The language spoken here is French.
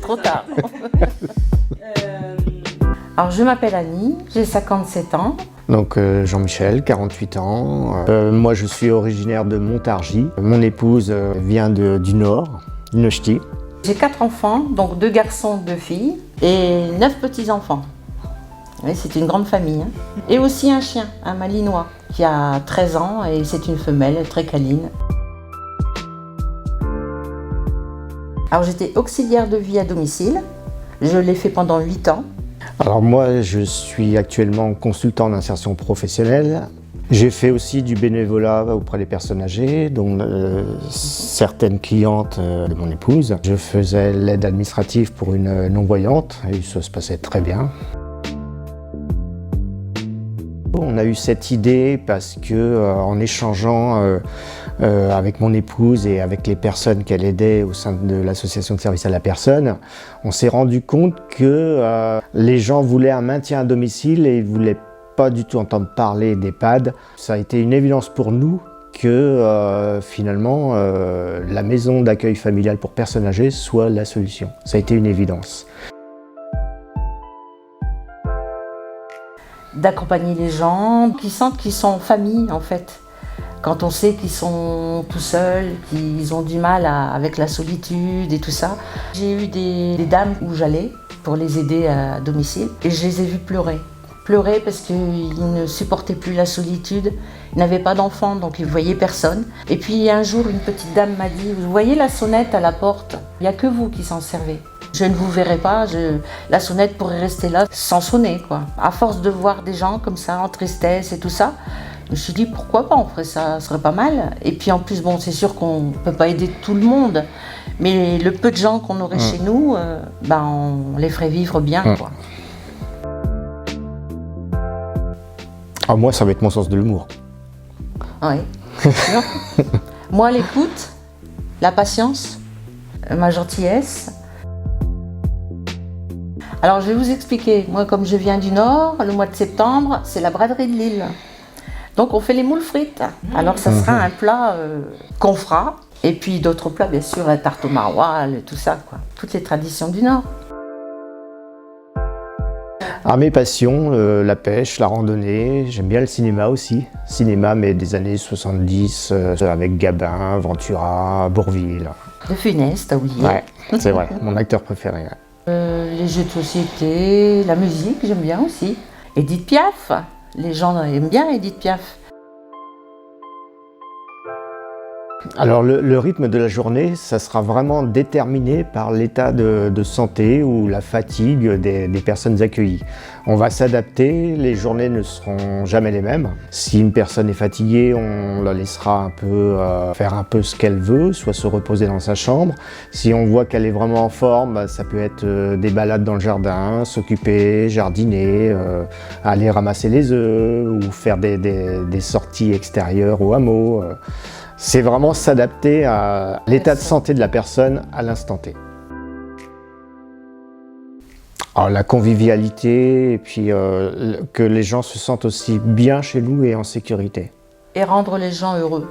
Trop tard. Alors je m'appelle Annie, j'ai 57 ans. Donc Jean-Michel, 48 ans. Moi je suis originaire de Montargis. Mon épouse vient du Nord, du Neuchâtel. J'ai 4 enfants, donc 2 garçons, 2 filles et 9 petits-enfants. Oui, c'est une grande famille. Hein. Et aussi un chien, un malinois, qui a 13 ans et c'est une femelle très câline. Alors j'étais auxiliaire de vie à domicile. Je l'ai fait pendant 8 ans. Alors moi je suis actuellement consultant d'insertion professionnelle. J'ai fait aussi du bénévolat auprès des personnes âgées, dont certaines clientes de mon épouse. Je faisais l'aide administrative pour une non-voyante et ça se passait très bien. On a eu cette idée parce que en échangeant avec mon épouse et avec les personnes qu'elle aidait au sein de l'association de services à la personne, on s'est rendu compte que les gens voulaient un maintien à domicile et ils ne voulaient pas du tout entendre parler d'EHPAD. Ça a été une évidence pour nous que finalement la maison d'accueil familial pour personnes âgées soit la solution. Ça a été une évidence. D'accompagner les gens qui sentent qu'ils sont en famille en fait. Quand on sait qu'ils sont tout seuls, qu'ils ont du mal avec la solitude et tout ça. J'ai eu des dames où j'allais pour les aider à domicile et je les ai vues pleurer. Pleurer parce qu'ils ne supportaient plus la solitude, ils n'avaient pas d'enfants donc ils ne voyaient personne. Et puis un jour une petite dame m'a dit « Vous voyez la sonnette à la porte, il n'y a que vous qui s'en servez. Je ne vous verrai pas, la sonnette pourrait rester là sans sonner quoi. » À force de voir des gens comme ça en tristesse et tout ça, je me suis dit pourquoi pas, on ferait ça, ce serait pas mal. Et puis en plus bon c'est sûr qu'on ne peut pas aider tout le monde, mais le peu de gens qu'on aurait chez nous, on les ferait vivre bien quoi. Ah, moi, ça va être mon sens de l'humour. Oui. Moi, l'écoute, la patience, ma gentillesse. Alors, je vais vous expliquer. Moi, comme je viens du Nord, le mois de septembre, c'est la braderie de Lille. Donc, on fait les moules frites. Alors, ça sera un plat qu'on fera. Et puis, d'autres plats, bien sûr, la tarte au maroilles, tout ça, quoi. Toutes les traditions du Nord. Ah, mes passions, la pêche, la randonnée, j'aime bien le cinéma aussi. Cinéma, mais des années 70, avec Gabin, Ventura, Bourvil. De Funès, t'as oublié. Ouais, c'est vrai, mon acteur préféré. Les jeux de société, la musique, j'aime bien aussi. Édith Piaf, les gens aiment bien Édith Piaf. Alors le rythme de la journée, ça sera vraiment déterminé par l'état de santé ou la fatigue des personnes accueillies. On va s'adapter, les journées ne seront jamais les mêmes. Si une personne est fatiguée, on la laissera un peu faire un peu ce qu'elle veut, soit se reposer dans sa chambre. Si on voit qu'elle est vraiment en forme, ça peut être des balades dans le jardin, s'occuper, jardiner, aller ramasser les œufs ou faire des sorties extérieures au hameau. C'est vraiment s'adapter à l'état de santé de la personne à l'instant T. Alors, la convivialité et puis que les gens se sentent aussi bien chez nous et en sécurité. Et rendre les gens heureux.